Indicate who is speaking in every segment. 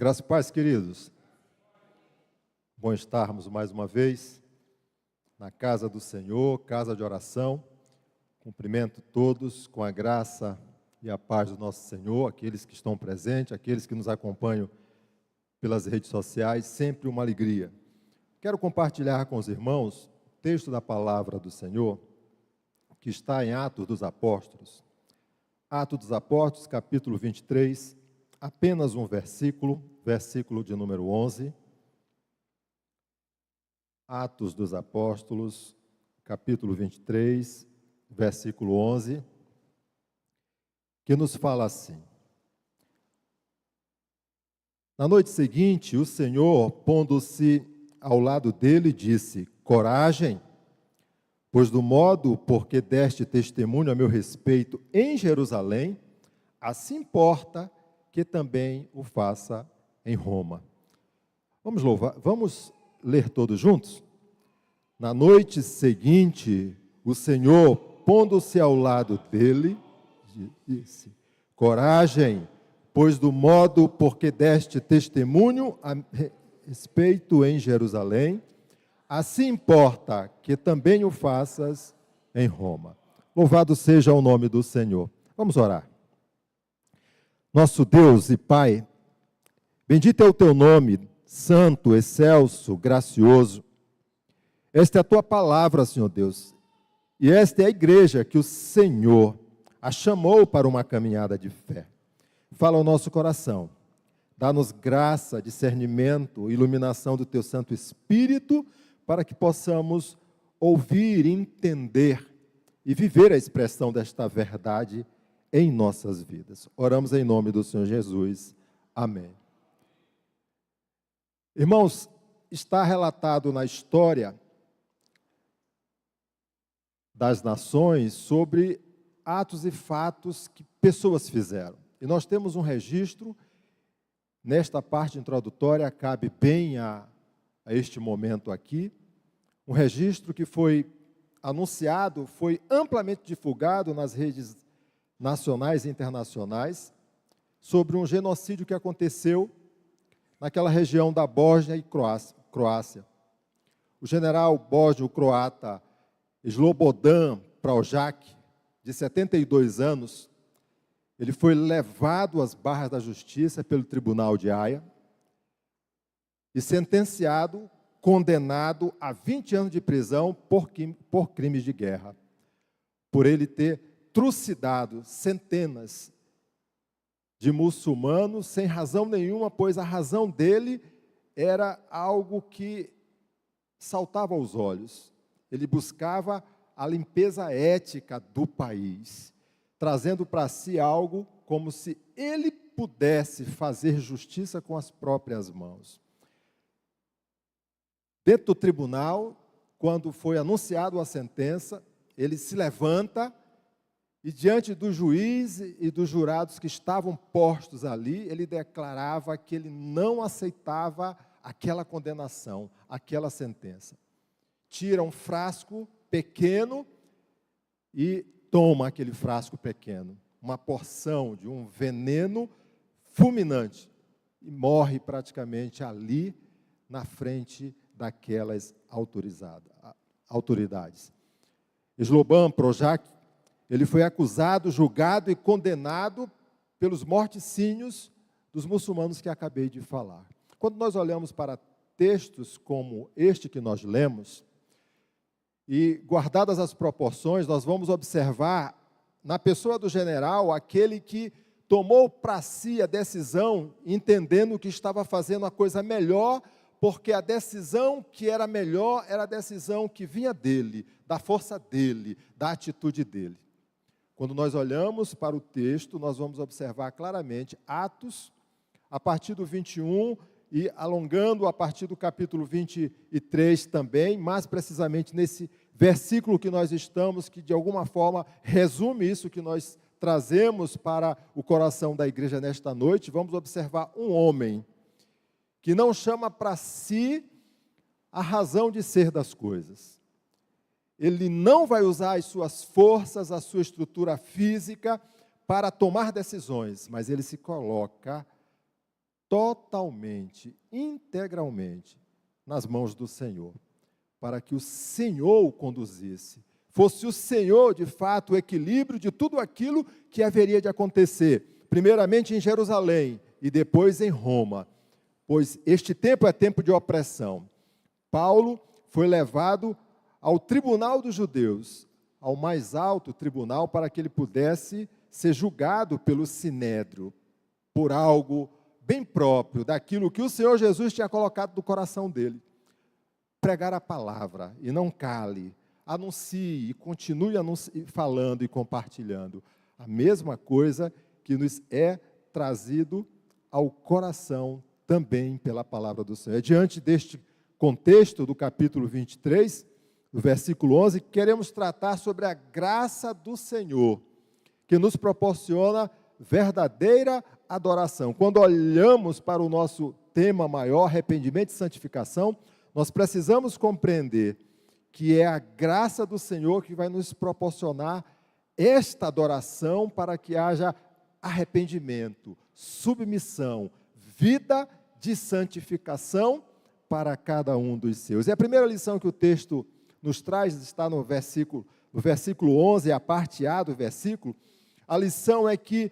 Speaker 1: Graça e paz, queridos. Bom estarmos mais uma vez na casa do Senhor, casa de oração. Cumprimento todos com a graça e a paz do nosso Senhor, aqueles que estão presentes, aqueles que nos acompanham pelas redes sociais, sempre uma alegria. Quero compartilhar com os irmãos o texto da palavra do Senhor, que está em Atos dos Apóstolos. Atos dos Apóstolos, capítulo 23, apenas um versículo de número 11. Atos dos Apóstolos, capítulo 23, versículo 11, que nos fala assim: Na noite seguinte, o Senhor, pondo-se ao lado dele, disse: Coragem, pois do modo por que deste testemunho a meu respeito em Jerusalém, assim importa que também o faça em Roma. Vamos ler todos juntos? Na noite seguinte, o Senhor, pondo-se ao lado dele, disse: Coragem, pois do modo por que deste testemunho a respeito em Jerusalém, assim importa que também o faças em Roma. Louvado seja o nome do Senhor. Vamos orar. Nosso Deus e Pai, bendito é o teu nome, santo, excelso, gracioso. Esta é a tua palavra, Senhor Deus, e esta é a igreja que o Senhor a chamou para uma caminhada de fé. Fala ao nosso coração, dá-nos graça, discernimento, iluminação do teu Santo Espírito, para que possamos ouvir, entender e viver a expressão desta verdade em nossas vidas. Oramos em nome do Senhor Jesus. Amém. Irmãos, está relatado na história das nações sobre atos e fatos que pessoas fizeram. E nós temos um registro, nesta parte introdutória, cabe bem a este momento aqui, um registro que foi anunciado, foi amplamente divulgado nas redes nacionais e internacionais, sobre um genocídio que aconteceu naquela região da Bósnia e Croácia. O general bósnio-croata Slobodan Praljak, de 72 anos, ele foi levado às barras da justiça pelo Tribunal de Haia e sentenciado, condenado a 20 anos de prisão por crimes de guerra, por ele ter trucidado centenas de muçulmanos sem razão nenhuma, pois a razão dele era algo que saltava aos olhos. Ele buscava a limpeza ética do país, trazendo para si algo como se ele pudesse fazer justiça com as próprias mãos. Dentro do tribunal, quando foi anunciada a sentença, ele se levanta e, diante do juiz e dos jurados que estavam postos ali, ele declarava que ele não aceitava aquela condenação, aquela sentença. Tira um frasco pequeno e toma aquele frasco pequeno, uma porção de um veneno fulminante, e morre praticamente ali na frente daquelas autoridades. Slobodan Praljak, ele foi acusado, julgado e condenado pelos morticínios dos muçulmanos que acabei de falar. Quando nós olhamos para textos como este que nós lemos, e guardadas as proporções, nós vamos observar na pessoa do general aquele que tomou para si a decisão, entendendo que estava fazendo a coisa melhor, porque a decisão que era melhor era a decisão que vinha dele, da força dele, da atitude dele. Quando nós olhamos para o texto, nós vamos observar claramente Atos, a partir do 21, e alongando a partir do capítulo 23 também, mais precisamente nesse versículo que nós estamos, que de alguma forma resume isso que nós trazemos para o coração da igreja nesta noite. Vamos observar um homem que não chama para si a razão de ser das coisas. Ele não vai usar as suas forças, a sua estrutura física para tomar decisões, mas ele se coloca totalmente, integralmente nas mãos do Senhor, para que o Senhor o conduzisse. Fosse o Senhor, de fato, o equilíbrio de tudo aquilo que haveria de acontecer, primeiramente em Jerusalém e depois em Roma, pois este tempo é tempo de opressão. Paulo foi levado ao tribunal dos judeus, ao mais alto tribunal, para que ele pudesse ser julgado pelo sinédrio, por algo bem próprio daquilo que o Senhor Jesus tinha colocado no coração dele. Pregar a palavra, e não cale, anuncie, e continue falando e compartilhando. A mesma coisa que nos é trazido ao coração também pela palavra do Senhor. É diante deste contexto do capítulo 23, do versículo 11, que queremos tratar sobre a graça do Senhor, que nos proporciona verdadeira adoração. Quando olhamos para o nosso tema maior, arrependimento e santificação, nós precisamos compreender que é a graça do Senhor que vai nos proporcionar esta adoração para que haja arrependimento, submissão, vida de santificação para cada um dos seus. E a primeira lição que o texto nos traz está no versículo 11, a parte A do versículo. A lição é que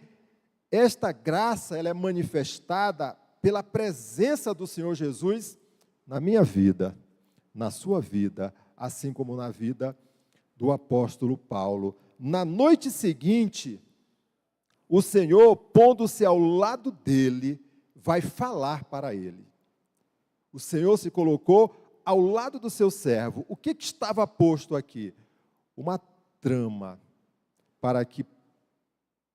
Speaker 1: esta graça ela é manifestada pela presença do Senhor Jesus na minha vida, na sua vida, assim como na vida do apóstolo Paulo. Na noite seguinte, o Senhor, pondo-se ao lado dele, vai falar para ele. O Senhor se colocou ao lado do seu servo. O que estava posto aqui? Uma trama para que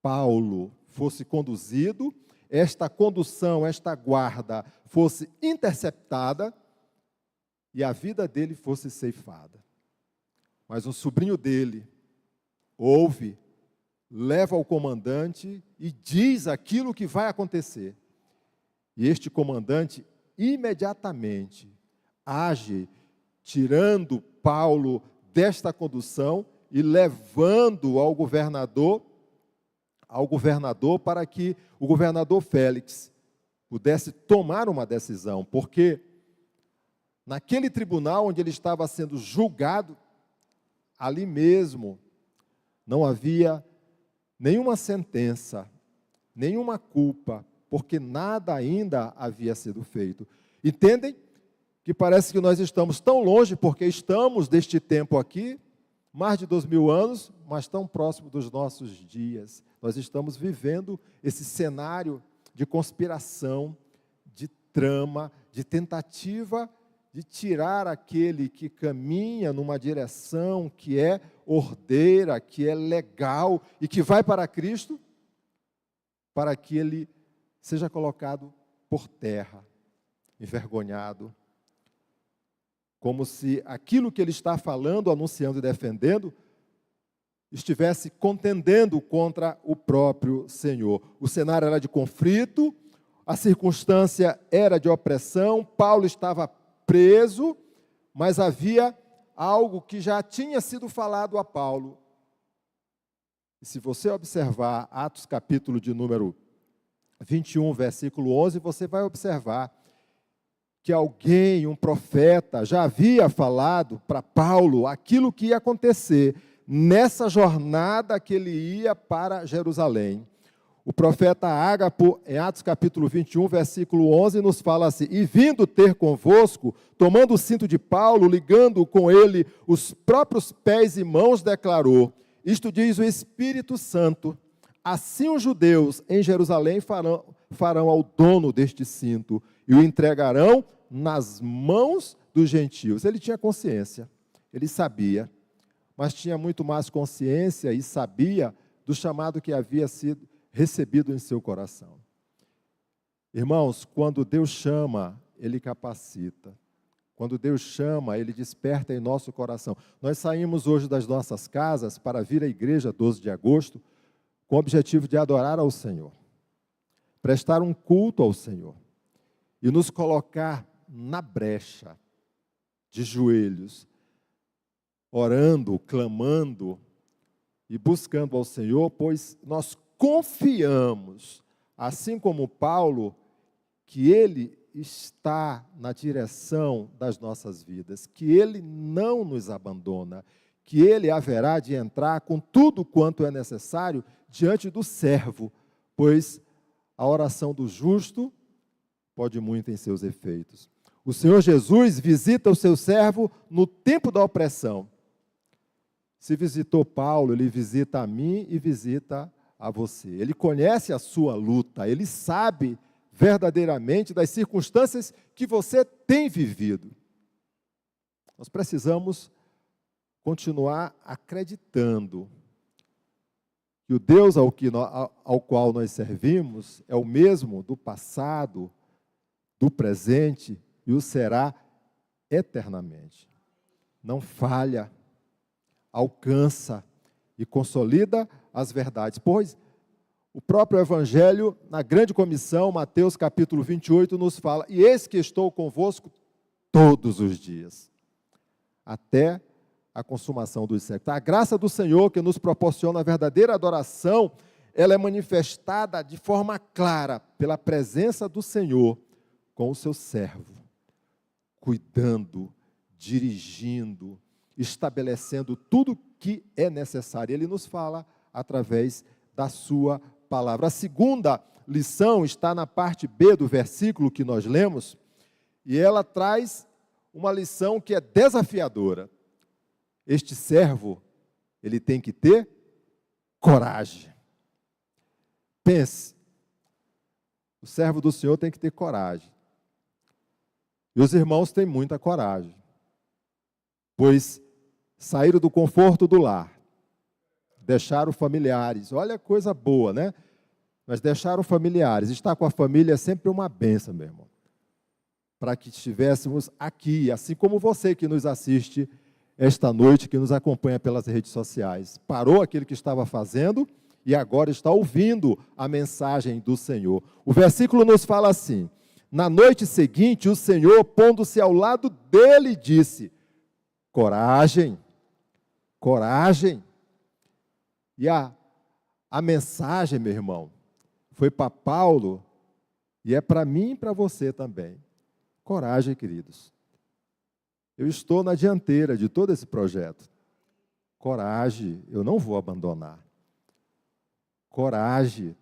Speaker 1: Paulo fosse conduzido, esta condução, esta guarda fosse interceptada e a vida dele fosse ceifada. Mas um sobrinho dele ouve, leva ao comandante e diz aquilo que vai acontecer. E este comandante imediatamente age, tirando Paulo desta condução e levando ao governador para que o governador Félix pudesse tomar uma decisão, porque naquele tribunal onde ele estava sendo julgado, ali mesmo não havia nenhuma sentença, nenhuma culpa, porque nada ainda havia sido feito. Entendem que parece que nós estamos tão longe, porque estamos deste tempo aqui, mais de 2000 anos, mas tão próximo dos nossos dias. Nós estamos vivendo esse cenário de conspiração, de trama, de tentativa de tirar aquele que caminha numa direção que é ordeira, que é legal e que vai para Cristo, para que ele seja colocado por terra, envergonhado, como se aquilo que ele está falando, anunciando e defendendo, estivesse contendendo contra o próprio Senhor. O cenário era de conflito, a circunstância era de opressão, Paulo estava preso, mas havia algo que já tinha sido falado a Paulo. E se você observar Atos capítulo de número 21, versículo 11, você vai observar que alguém, um profeta, já havia falado para Paulo aquilo que ia acontecer nessa jornada que ele ia para Jerusalém. O profeta Ágapo, em Atos capítulo 21, versículo 11, nos fala assim: e vindo ter convosco, tomando o cinto de Paulo, ligando com ele os próprios pés e mãos, declarou, isto diz o Espírito Santo, assim os judeus em Jerusalém farão ao dono deste cinto e o entregarão nas mãos dos gentios. Ele tinha consciência, ele sabia, mas tinha muito mais consciência e sabia do chamado que havia sido recebido em seu coração. Irmãos, quando Deus chama, Ele capacita. Quando Deus chama, Ele desperta em nosso coração. Nós saímos hoje das nossas casas para vir à igreja 12 de agosto com o objetivo de adorar ao Senhor, prestar um culto ao Senhor e nos colocar na brecha, de joelhos, orando, clamando e buscando ao Senhor, pois nós confiamos, assim como Paulo, que Ele está na direção das nossas vidas, que Ele não nos abandona, que Ele haverá de entrar com tudo quanto é necessário diante do servo, pois a oração do justo pode muito em seus efeitos. O Senhor Jesus visita o seu servo no tempo da opressão. Se visitou Paulo, Ele visita a mim e visita a você. Ele conhece a sua luta, Ele sabe verdadeiramente das circunstâncias que você tem vivido. Nós precisamos continuar acreditando que o Deus ao qual nós servimos é o mesmo do passado, do presente e o será eternamente. Não falha, alcança e consolida as verdades. Pois o próprio Evangelho, na grande comissão, Mateus capítulo 28, nos fala: e eis que estou convosco todos os dias, até a consumação dos séculos. A graça do Senhor que nos proporciona a verdadeira adoração, ela é manifestada de forma clara pela presença do Senhor com o seu servo, cuidando, dirigindo, estabelecendo tudo que é necessário. Ele nos fala através da sua palavra. A segunda lição está na parte B do versículo que nós lemos, e ela traz uma lição que é desafiadora. Este servo, ele tem que ter coragem. Pense, o servo do Senhor tem que ter coragem. E os irmãos têm muita coragem, pois saíram do conforto do lar, deixaram familiares. Olha, coisa boa, né? Mas deixaram familiares. Estar com a família é sempre uma bênção, meu irmão. Para que estivéssemos aqui, assim como você que nos assiste esta noite, que nos acompanha pelas redes sociais. Parou aquilo que estava fazendo e agora está ouvindo a mensagem do Senhor. O versículo nos fala assim: na noite seguinte, o Senhor, pondo-se ao lado dele, disse: coragem, coragem. E a mensagem, meu irmão, foi para Paulo e é para mim e para você também. Coragem, queridos. Eu estou na dianteira de todo esse projeto. Coragem, eu não vou abandonar. Coragem,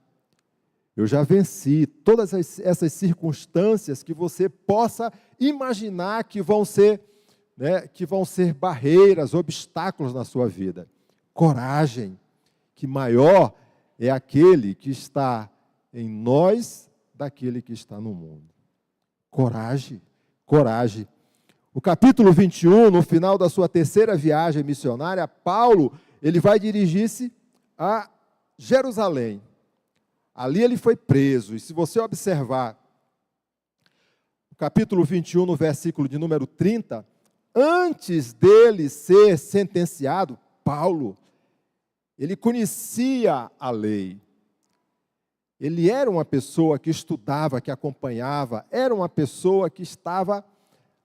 Speaker 1: eu já venci todas essas circunstâncias que você possa imaginar que vão ser barreiras, obstáculos na sua vida. Coragem, que maior é aquele que está em nós daquele que está no mundo. Coragem, coragem. O capítulo 21, no final da sua terceira viagem missionária, Paulo, ele vai dirigir-se a Jerusalém. Ali ele foi preso, e se você observar o capítulo 21, no versículo de número 30, antes dele ser sentenciado, Paulo, ele conhecia a lei. Ele era uma pessoa que estudava, que acompanhava, era uma pessoa que estava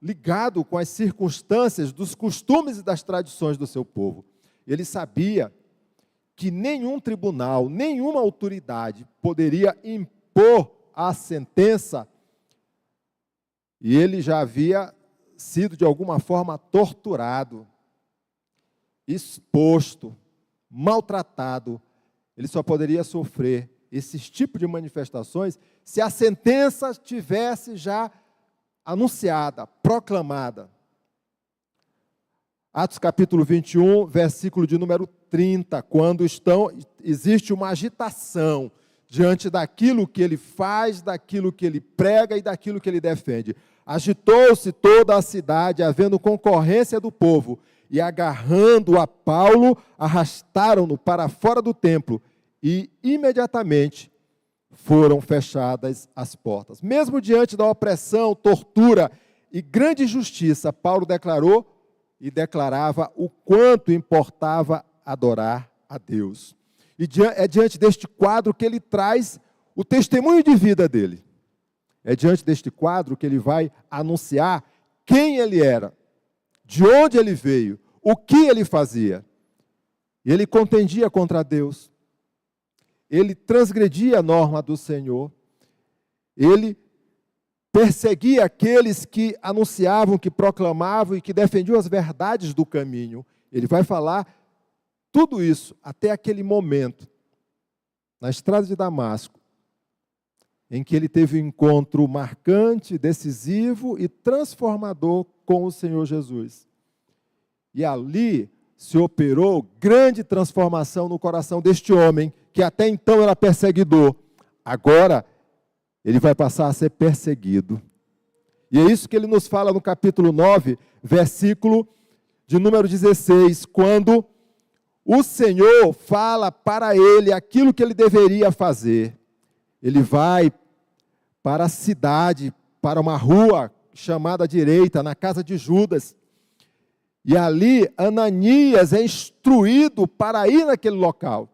Speaker 1: ligado com as circunstâncias, dos costumes e das tradições do seu povo. Ele sabia que nenhum tribunal, nenhuma autoridade poderia impor a sentença, e ele já havia sido de alguma forma torturado, exposto, maltratado. Ele só poderia sofrer esses tipos de manifestações se a sentença tivesse já anunciada, proclamada. Atos capítulo 21, versículo de número 30, quando existe uma agitação diante daquilo que ele faz, daquilo que ele prega e daquilo que ele defende. Agitou-se toda a cidade, havendo concorrência do povo, e agarrando a Paulo, arrastaram-no para fora do templo, e imediatamente foram fechadas as portas. Mesmo diante da opressão, tortura e grande injustiça, Paulo declarou e declarava o quanto importava adorar a Deus. E é diante deste quadro que ele traz o testemunho de vida dele. É diante deste quadro que ele vai anunciar quem ele era, de onde ele veio, o que ele fazia. Ele contendia contra Deus, ele transgredia a norma do Senhor, ele perseguia aqueles que anunciavam, que proclamavam e que defendiam as verdades do caminho. Ele vai falar tudo isso até aquele momento, na estrada de Damasco, em que ele teve um encontro marcante, decisivo e transformador com o Senhor Jesus. E ali se operou grande transformação no coração deste homem, que até então era perseguidor. Agora, ele vai passar a ser perseguido. E é isso que ele nos fala no capítulo 9, versículo de número 16, quando o Senhor fala para ele aquilo que ele deveria fazer. Ele vai para a cidade, para uma rua chamada direita, na casa de Judas. E ali Ananias é instruído para ir naquele local.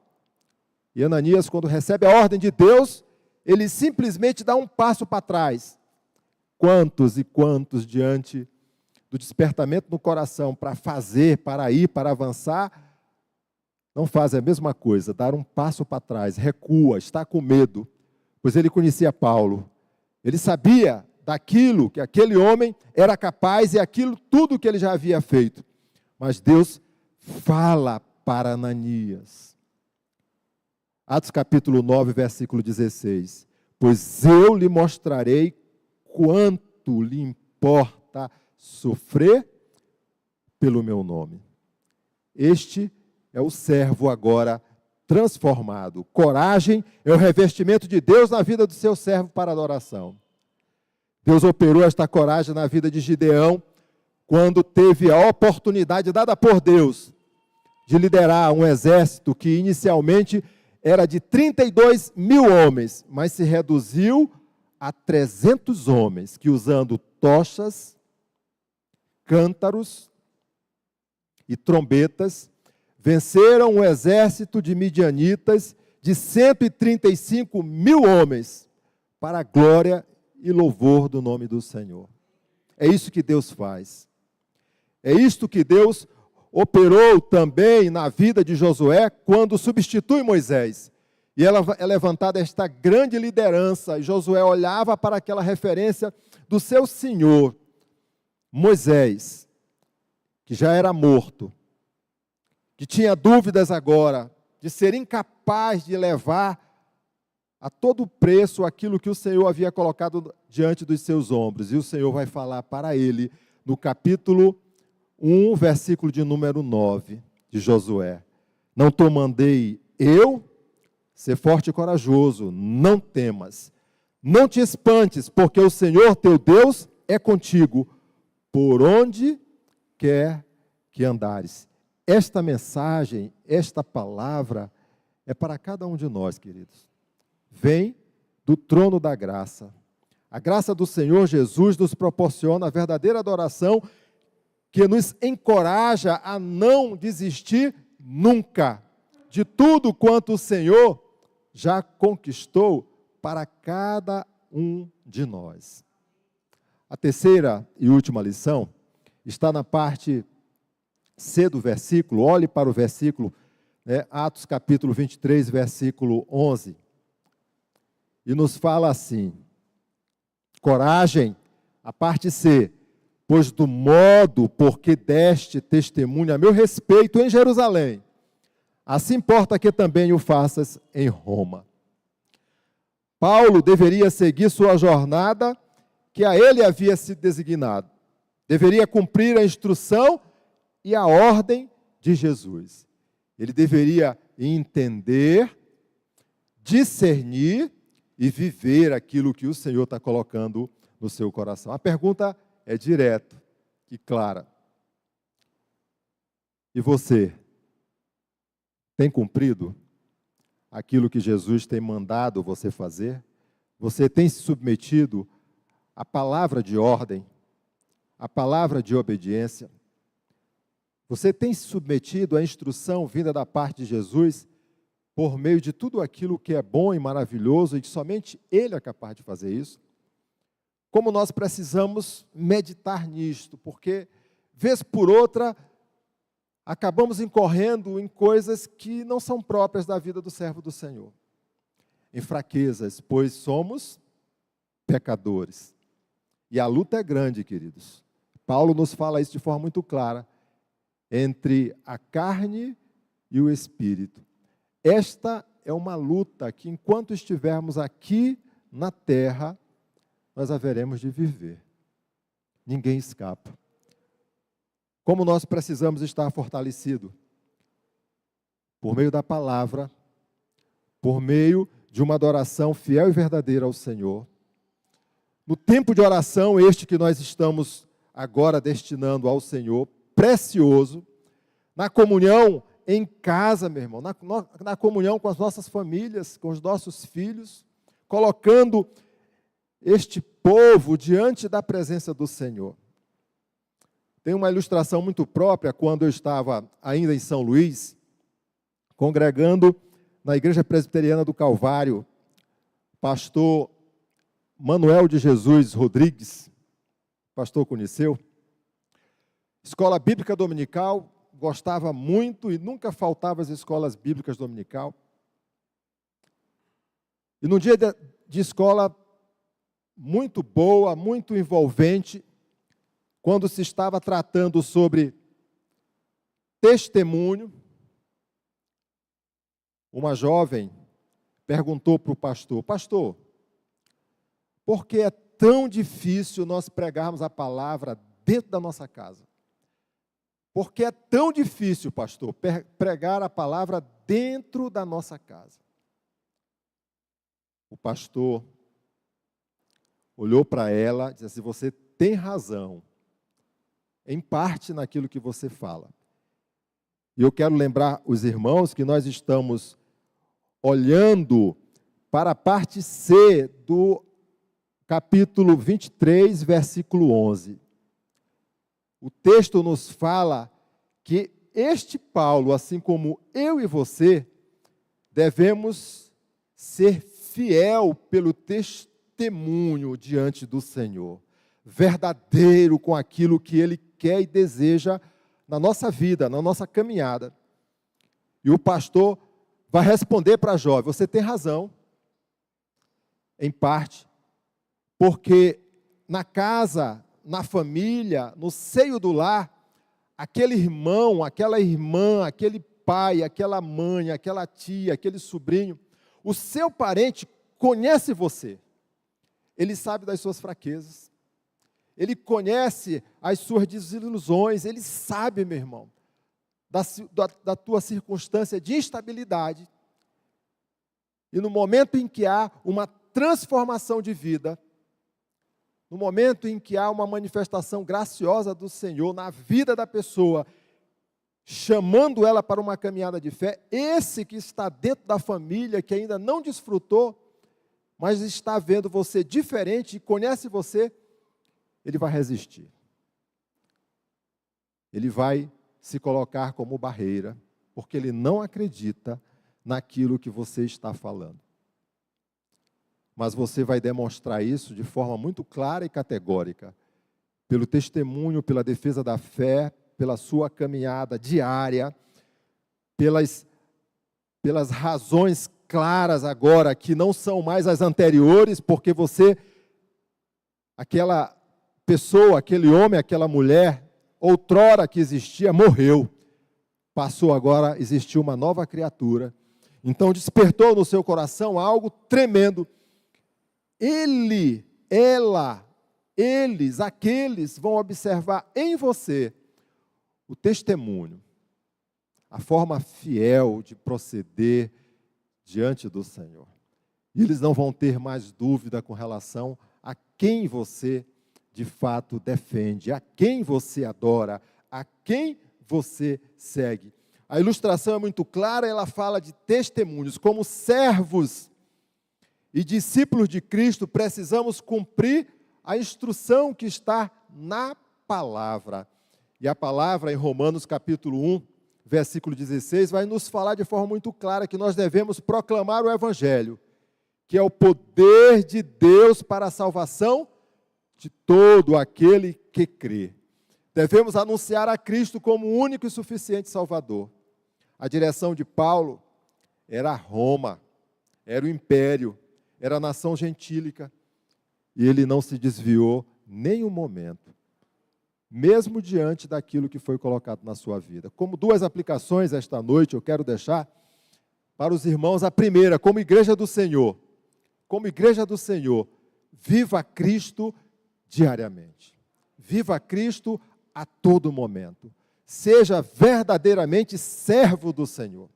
Speaker 1: E Ananias, quando recebe a ordem de Deus, ele simplesmente dá um passo para trás. Quantos e quantos diante do despertamento no coração para fazer, para ir, para avançar, não fazem a mesma coisa, dar um passo para trás, recua, está com medo, pois ele conhecia Paulo. Ele sabia daquilo que aquele homem era capaz e aquilo tudo que ele já havia feito. Mas Deus fala para Ananias. Atos capítulo 9, versículo 16. Pois eu lhe mostrarei quanto lhe importa sofrer pelo meu nome. Este é o servo agora transformado. Coragem é o revestimento de Deus na vida do seu servo para adoração. Deus operou esta coragem na vida de Gideão, quando teve a oportunidade dada por Deus de liderar um exército que inicialmente era de 32 mil homens, mas se reduziu a 300 homens, que usando tochas, cântaros e trombetas, venceram um exército de midianitas de 135 mil homens, para a glória e louvor do nome do Senhor. É isso que Deus faz. É isto que Deus operou também na vida de Josué, quando substitui Moisés. E ela é levantada esta grande liderança, e Josué olhava para aquela referência do seu senhor, Moisés, que já era morto, que tinha dúvidas agora, de ser incapaz de levar a todo preço aquilo que o Senhor havia colocado diante dos seus ombros. E o Senhor vai falar para ele, no capítulo 1, versículo de número 9, de Josué. Não te mandei eu? Ser forte e corajoso, não temas. Não te espantes, porque o Senhor teu Deus é contigo, por onde quer que andares. Esta mensagem, esta palavra, é para cada um de nós, queridos. Vem do trono da graça. A graça do Senhor Jesus nos proporciona a verdadeira adoração que nos encoraja a não desistir nunca de tudo quanto o Senhor já conquistou para cada um de nós. A terceira e última lição está na parte C do versículo. Olhe para o versículo, Atos capítulo 23, versículo 11. E nos fala assim: coragem, a parte C, pois do modo por que deste testemunho a meu respeito em Jerusalém, assim importa que também o faças em Roma. Paulo deveria seguir sua jornada que a ele havia sido designado. Deveria cumprir a instrução e a ordem de Jesus. Ele deveria entender, discernir e viver aquilo que o Senhor está colocando no seu coração. A pergunta é direta e clara. E você tem cumprido aquilo que Jesus tem mandado você fazer? Você tem se submetido à palavra de ordem, à palavra de obediência? Você tem se submetido à instrução vinda da parte de Jesus por meio de tudo aquilo que é bom e maravilhoso e que somente Ele é capaz de fazer isso? Como nós precisamos meditar nisto, porque, vez por outra, acabamos incorrendo em coisas que não são próprias da vida do servo do Senhor. Em fraquezas, pois somos pecadores. E a luta é grande, queridos. Paulo nos fala isso de forma muito clara, entre a carne e o espírito. Esta é uma luta que, enquanto estivermos aqui na terra, nós haveremos de viver. Ninguém escapa. Como nós precisamos estar fortalecidos? Por meio da palavra, por meio de uma adoração fiel e verdadeira ao Senhor. No tempo de oração, este que nós estamos agora destinando ao Senhor, precioso, na comunhão em casa, meu irmão, na comunhão com as nossas famílias, com os nossos filhos, colocando este povo diante da presença do Senhor. Tem uma ilustração muito própria, quando eu estava ainda em São Luís, congregando na Igreja Presbiteriana do Calvário, pastor Manuel de Jesus Rodrigues, pastor conheceu, escola bíblica dominical, gostava muito e nunca faltava as escolas bíblicas dominical. E num dia de escola muito boa, muito envolvente, quando se estava tratando sobre testemunho, uma jovem perguntou para o pastor: pastor, por que é tão difícil nós pregarmos a palavra dentro da nossa casa? Por que é tão difícil, pastor, pregar a palavra dentro da nossa casa? O pastor olhou para ela e disse assim: você tem razão, em parte naquilo que você fala. E eu quero lembrar os irmãos que nós estamos olhando para a parte C do capítulo 23, versículo 11. O texto nos fala que este Paulo, assim como eu e você, devemos ser fiel pelo testemunho diante do Senhor, verdadeiro com aquilo que Ele quer e deseja na nossa vida, na nossa caminhada. E o pastor vai responder para a jovem: você tem razão, em parte, porque na casa, na família, no seio do lar, aquele irmão, aquela irmã, aquele pai, aquela mãe, aquela tia, aquele sobrinho, o seu parente conhece você. Ele sabe das suas fraquezas. Ele conhece as suas desilusões. Ele sabe, meu irmão, da tua circunstância de instabilidade. E no momento em que há uma transformação de vida, no momento em que há uma manifestação graciosa do Senhor na vida da pessoa, chamando ela para uma caminhada de fé, esse que está dentro da família, que ainda não desfrutou, mas está vendo você diferente e conhece você, ele vai resistir. Ele vai se colocar como barreira, porque ele não acredita naquilo que você está falando. Mas você vai demonstrar isso de forma muito clara e categórica, pelo testemunho, pela defesa da fé, pela sua caminhada diária, pelas razões claras agora, que não são mais as anteriores, porque você, aquela pessoa, aquele homem, aquela mulher, outrora que existia, morreu. Passou agora a existir uma nova criatura. Então despertou no seu coração algo tremendo. Ele, ela, eles, aqueles vão observar em você o testemunho, a forma fiel de proceder diante do Senhor. E eles não vão ter mais dúvida com relação a quem você de fato defende, a quem você adora, a quem você segue. A ilustração é muito clara, ela fala de testemunhos. Como servos e discípulos de Cristo, precisamos cumprir a instrução que está na palavra. E a palavra, em Romanos capítulo 1, versículo 16, vai nos falar de forma muito clara que nós devemos proclamar o Evangelho, que é o poder de Deus para a salvação de todo aquele que crê. Devemos anunciar a Cristo como o único e suficiente Salvador. A direção de Paulo era Roma, era o império, era a nação gentílica, e ele não se desviou nem um momento, mesmo diante daquilo que foi colocado na sua vida. Como duas aplicações esta noite, eu quero deixar para os irmãos a primeira, como igreja do Senhor. Como igreja do Senhor, viva Cristo diariamente. Viva Cristo a todo momento. Seja verdadeiramente servo do Senhor.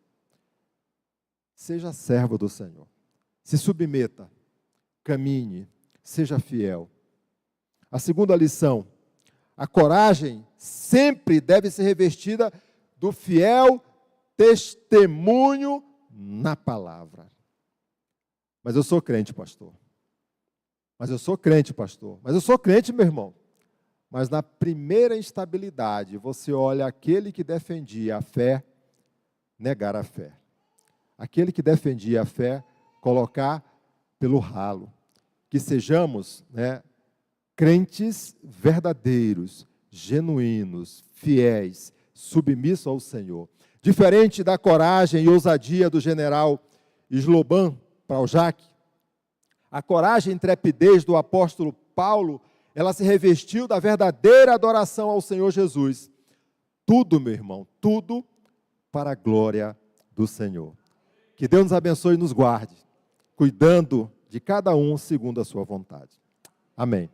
Speaker 1: Seja servo do Senhor. Se submeta, caminhe, seja fiel. A segunda lição: a coragem sempre deve ser revestida do fiel testemunho na palavra. Mas eu sou crente, pastor. Mas eu sou crente, pastor. Mas eu sou crente, meu irmão. Mas na primeira instabilidade, você olha aquele que defendia a fé, negar a fé. Aquele que defendia a fé, colocar pelo ralo. Que sejamos, crentes verdadeiros, genuínos, fiéis, submissos ao Senhor. Diferente da coragem e ousadia do general Slobodan Praljak, a coragem e intrepidez do apóstolo Paulo, ela se revestiu da verdadeira adoração ao Senhor Jesus. Tudo, meu irmão, tudo para a glória do Senhor. Que Deus nos abençoe e nos guarde, cuidando de cada um segundo a sua vontade. Amém.